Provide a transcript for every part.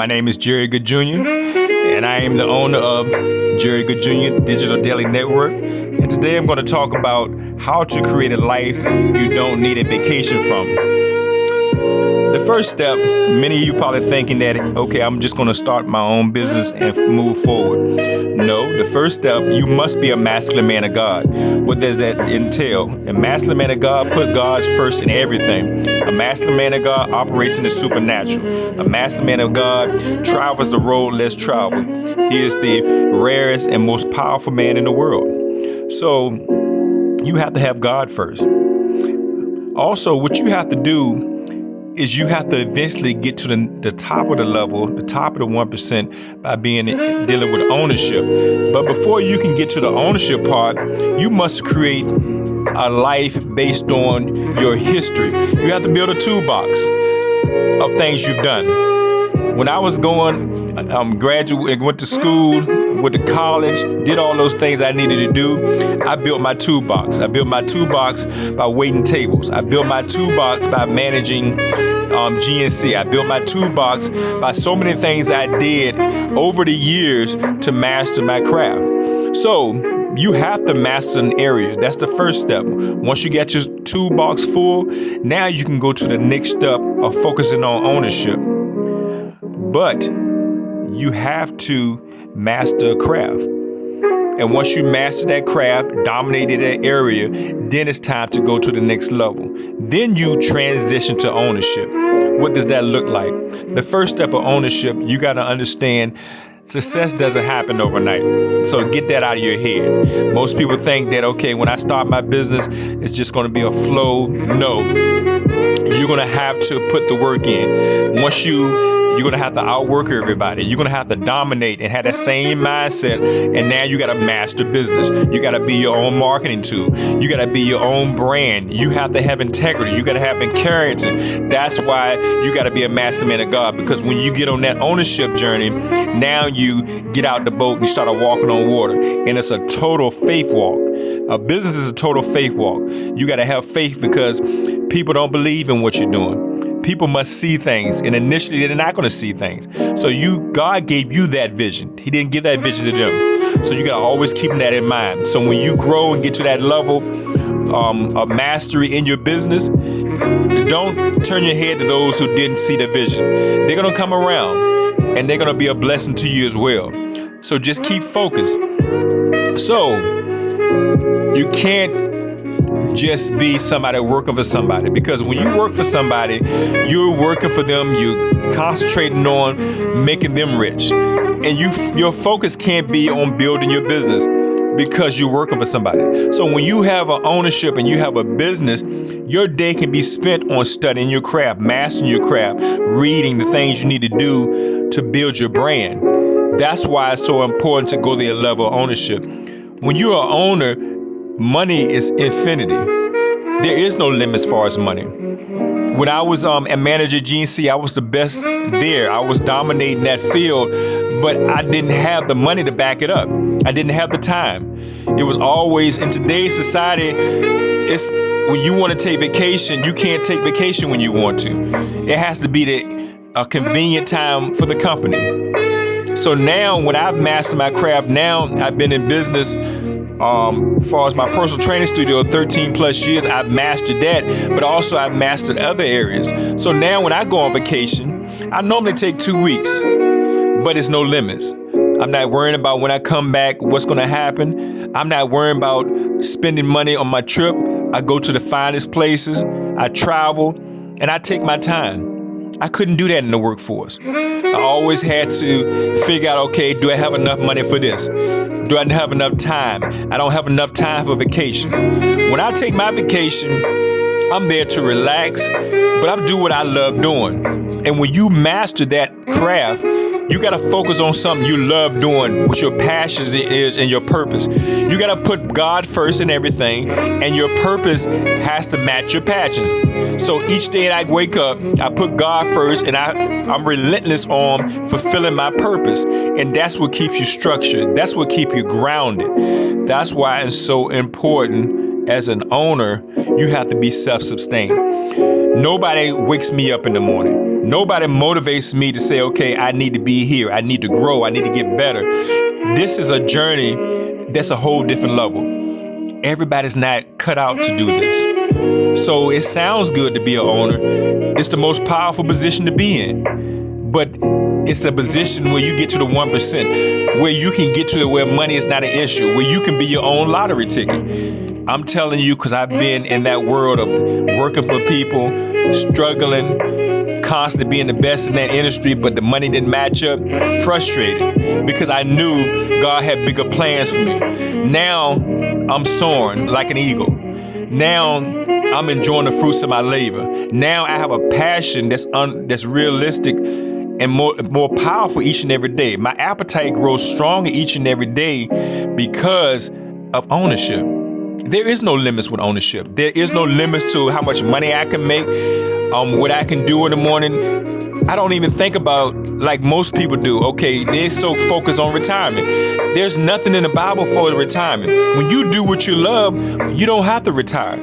My name is Goode Jr., and I am the owner of Goode Jr. Digital Daily Network. And today I'm going to talk about how to create a life you don't need a vacation from. The first step, many of you probably thinking that, okay, I'm just going to start my own business and move forward. No, the first step, you must be a masculine man of God. What does that entail? A masculine man of God put God first in everything. A masculine man of God operates in the supernatural. A masculine man of God travels the road less traveled. He is the rarest and most powerful man in the world. So you have to have God first. Also, what you have to do is you have to eventually get to the top of the level, the top of the 1% by dealing with ownership. But before you can get to the ownership part, you must create a life based on your history. You have to build a toolbox of things you've done. When I was graduate, went to school, went to college, did all those things I needed to do, I built my toolbox. I built my toolbox by waiting tables. I built my toolbox by managing GNC. I built my toolbox by so many things I did over the years to master my craft. So you have to master an area. That's the first step. Once you get your toolbox full, now you can go to the next step of focusing on ownership. But you have to master a craft. And once you master that craft, dominated that area, then it's time to go to the next level. Then you transition to ownership. What does that look like? The first step of ownership, you got to understand success doesn't happen overnight. So get that out of your head. Most people think that, okay, when I start my business, it's just going to be a flow. No, you're going to have to put the work in. You're going to have to outwork everybody. You're going to have to dominate and have that same mindset. And now you got to master business. You got to be your own marketing tool. You got to be your own brand. You have to have integrity. You got to have character. That's why you got to be a master man of God, because when you get on that ownership journey, now you get out the boat and you start walking on water. And it's a total faith walk. A business is a total faith walk. You got to have faith because people don't believe in what you're doing. People must see things, and initially they're not going to see things. So God gave you that vision. He didn't give that vision to them. So you got to always keep that in mind. So when you grow and get to that level of mastery in your business, don't turn your head to those who didn't see the vision. They're going to come around, and they're going to be a blessing to you as well. So just keep focused. So you can't just be somebody working for somebody, because when you work for somebody, you're working for them, you're concentrating on making them rich, and your focus can't be on building your business because you're working for somebody. So when you have an ownership and you have a business, your day can be spent on studying your craft, mastering your craft, reading the things you need to do to build your brand. That's why it's so important to go to a level of ownership. When you're an owner, money is infinity. There is no limit as far as money. When I was a manager at GNC, I was the best there. I was dominating that field, but I didn't have the money to back it up. I didn't have the time. It was always, in today's society, it's when you want to take vacation, you can't take vacation when you want to. It has to be a convenient time for the company. So now when I've mastered my craft, now I've been in business as far as my personal training studio, 13 plus years, I've mastered that, but also I've mastered other areas. So now when I go on vacation, I normally take 2 weeks, but it's no limits. I'm not worrying about when I come back, what's going to happen. I'm not worrying about spending money on my trip. I go to the finest places, I travel, and I take my time. I couldn't do that in the workforce. I always had to figure out, okay, do I have enough money for this? Do I have enough time? I don't have enough time for vacation. When I take my vacation, I'm there to relax, but I do what I love doing. And when you master that craft, you got to focus on something you love doing, what your passion is and your purpose. You got to put God first in everything, and your purpose has to match your passion. So each day that I wake up, I put God first, and I'm relentless on fulfilling my purpose. And that's what keeps you structured. That's what keeps you grounded. That's why it's so important as an owner, you have to be self-sustained. Nobody wakes me up in the morning. Nobody motivates me to say, okay, I need to be here. I need to grow. I need to get better. This is a journey that's a whole different level. Everybody's not cut out to do this. So it sounds good to be an owner. It's the most powerful position to be in. But it's a position where you get to the 1%, where you can get to where money is not an issue, where you can be your own lottery ticket. I'm telling you, because I've been in that world of working for people, struggling, constantly being the best in that industry, but the money didn't match up, frustrated, because I knew God had bigger plans for me. Now I'm soaring like an eagle. Now I'm enjoying the fruits of my labor. Now I have a passion that's realistic and more powerful each and every day. My appetite grows stronger each and every day because of ownership. There is no limits with ownership. There is no limits to how much money I can make, what I can do in the morning. I don't even think about like most people do. Okay, they're so focused on retirement. There's nothing in the Bible for retirement. When you do what you love, you don't have to retire.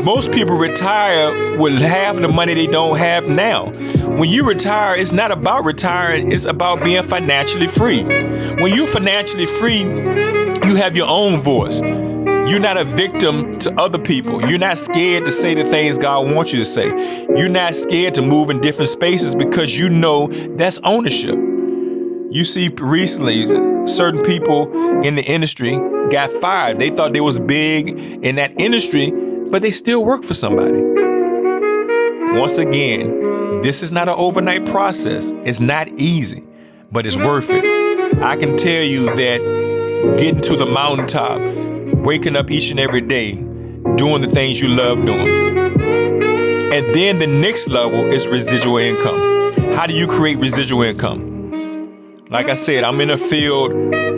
Most people retire with half the money they don't have now. When you retire, it's not about retiring, it's about being financially free. When you're financially free, you have your own voice. You're not a victim to other people. You're not scared to say the things God wants you to say. You're not scared to move in different spaces because you know that's ownership. You see, recently, certain people in the industry got fired. They thought they was big in that industry, but they still work for somebody. Once again, this is not an overnight process. It's not easy, but it's worth it. I can tell you that getting to the mountaintop, waking up each and every day, doing the things you love doing. And then the next level is residual income. How do you create residual income? Like I said, I'm in a field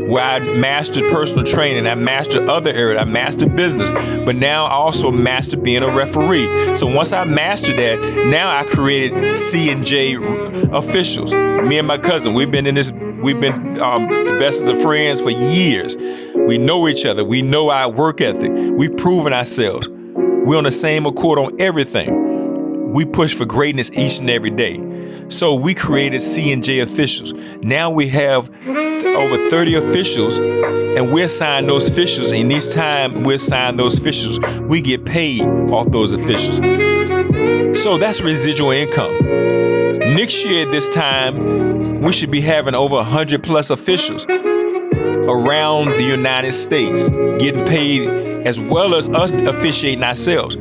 where I mastered personal training, I mastered other areas, I mastered business, but now I also mastered being a referee. So once I mastered that, now I created C&J officials. Me and my cousin, we've been the best of friends for years. We know each other. We know our work ethic. We've proven ourselves. We're on the same accord on everything. We push for greatness each and every day. So we created C&J officials. Now we have over 30 officials, and we're signing those officials. And each time we're signing those officials, we get paid off those officials. So that's residual income. Next year, this time, we should be having over 100 plus officials around the United States getting paid, as well as us officiating ourselves.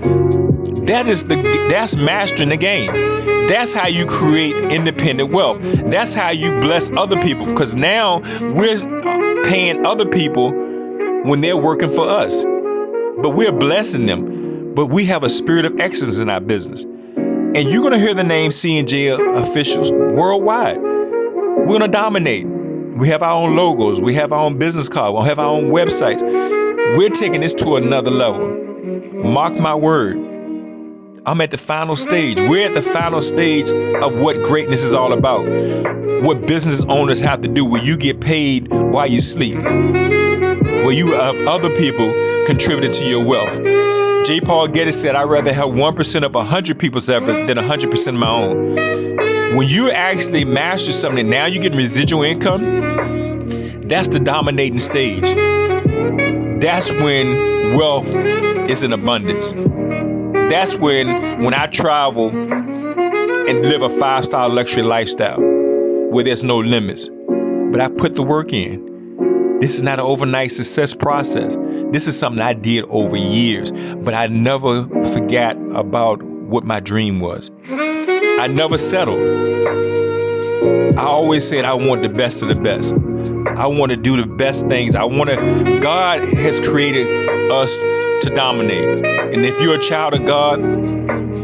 That's mastering the game. That's how you create independent wealth. That's how you bless other people, because now we're paying other people when they're working for us, but we're blessing them. But we have a spirit of excellence in our business. And you're going to hear the name C&J officials worldwide. We're going to dominate. We have our own logos. We have our own business card. We have our own websites. We're taking this to another level. Mark my word. I'm at the final stage. We're at the final stage of what greatness is all about. What business owners have to do, where you get paid while you sleep. Where you have other people contributed to your wealth. J. Paul Getty said, I'd rather have 1% of 100 people's effort than 100% of my own. When you actually master something, now you're getting residual income. That's the dominating stage. That's when wealth is in abundance. That's when I travel and live a 5-star luxury lifestyle where there's no limits. But I put the work in. This is not an overnight success process. This is something I did over years, but I never forgot about what my dream was. I never settled. I always said I want the best of the best. I want to do the best things. God has created us to dominate. And if you're a child of God,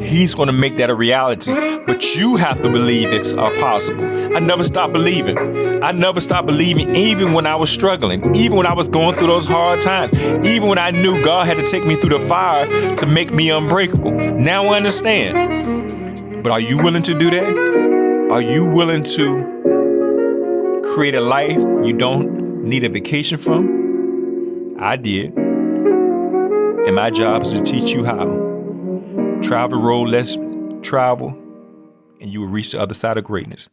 He's going to make that a reality. But you have to believe it's possible. I never stopped believing. I never stopped believing, even when I was struggling, even when I was going through those hard times, even when I knew God had to take me through the fire to make me unbreakable. Now I understand. But are you willing to do that? Are you willing to create a life you don't need a vacation from? I did. And my job is to teach you how. Travel road less travel, and you will reach the other side of greatness.